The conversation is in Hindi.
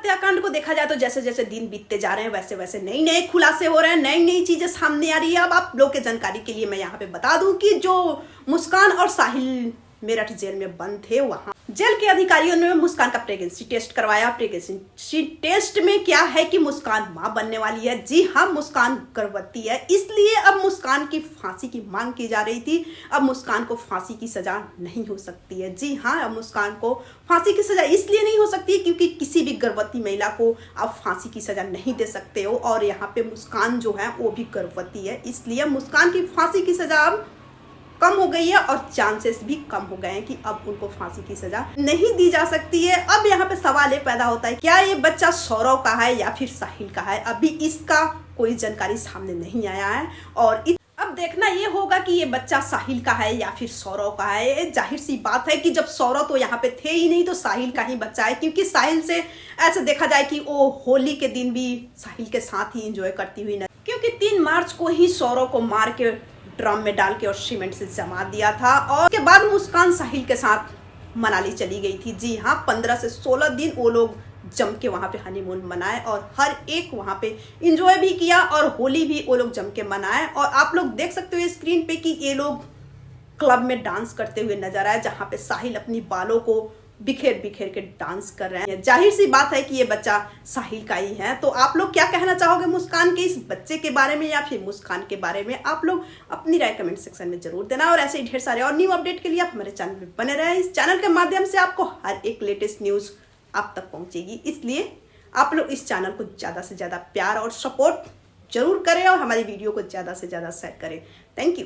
हत्याकांड को देखा जाए तो जैसे जैसे दिन बीतते जा रहे हैं वैसे वैसे नए नए खुलासे हो रहे हैं, नई नई चीजें सामने आ रही है। अब आप लोग के जानकारी के लिए मैं यहाँ पे बता दूं कि जो मुस्कान और साहिल मेरठ जेल में बंद थे, वहां जेल के अधिकारियों ने मुस्कान का प्रेगनेंसी टेस्ट करवाया। प्रेगनेंसी टेस्ट में क्या है कि मुस्कान मां बनने वाली है। जी हाँ, मुस्कान गर्भवती है, इसलिए अब मुस्कान की फांसी की मांग की जा रही थी। अब मुस्कान को फांसी की सजा नहीं हो सकती है। जी हाँ, अब मुस्कान को फांसी की सजा इसलिए नहीं हो सकती क्योंकि किसी भी गर्भवती महिला को आप फांसी की सजा नहीं दे सकते हो, और यहाँ पे मुस्कान जो है वो भी गर्भवती है, इसलिए मुस्कान की फांसी की सजा अब कम हो गई है और चांसेस भी कम हो गए हैं कि अब उनको फांसी की सजा नहीं दी जा सकती है। अब यहाँ पे सवाल ये पैदा होता है, क्या ये बच्चा सौरव का है या फिर साहिल का है? अभी इसका कोई जानकारी सामने नहीं आया है, और अब देखना ये होगा कि ये बच्चा साहिल का है या फिर सौरव का है। जाहिर सी बात है कि जब सौरव तो यहाँ पे थे ही नहीं, तो साहिल का ही बच्चा है, क्योंकि साहिल से ऐसे देखा जाए कि वो होली के दिन भी साहिल के साथ ही एंजॉय करती हुई न, क्योंकि 3 मार्च को ही सौरव को मार के ड्रम में डाल के और सीमेंट से जमा दिया था, और उसके बाद मुस्कान साहिल के साथ मनाली चली गई थी। जी हाँ, 15 से 16 दिन वो लोग जम के वहां पे हनीमून मनाए और हर एक वहां पे एंजॉय भी किया, और होली भी वो लोग जम के मनाए। और आप लोग देख सकते हो स्क्रीन पे कि ये लोग क्लब में डांस करते हुए नजर आए, जहां पे साहिल अपनी बालों को बिखेर बिखेर के डांस कर रहे हैं। जाहिर सी बात है कि ये बच्चा साहिल का ही है। तो आप लोग क्या कहना चाहोगे मुस्कान के इस बच्चे के बारे में या फिर मुस्कान के बारे में? आप लोग अपनी राय कमेंट सेक्शन में जरूर देना, और ऐसे ही ढेर सारे और न्यू अपडेट के लिए आप हमारे चैनल में बने रहे। इस चैनल के माध्यम से आपको हर एक लेटेस्ट न्यूज आप तक पहुंचेगी, इसलिए आप लोग इस चैनल को ज्यादा से ज्यादा प्यार और सपोर्ट जरूर करें और हमारी वीडियो को ज्यादा से ज्यादा शेयर करें। Thank you.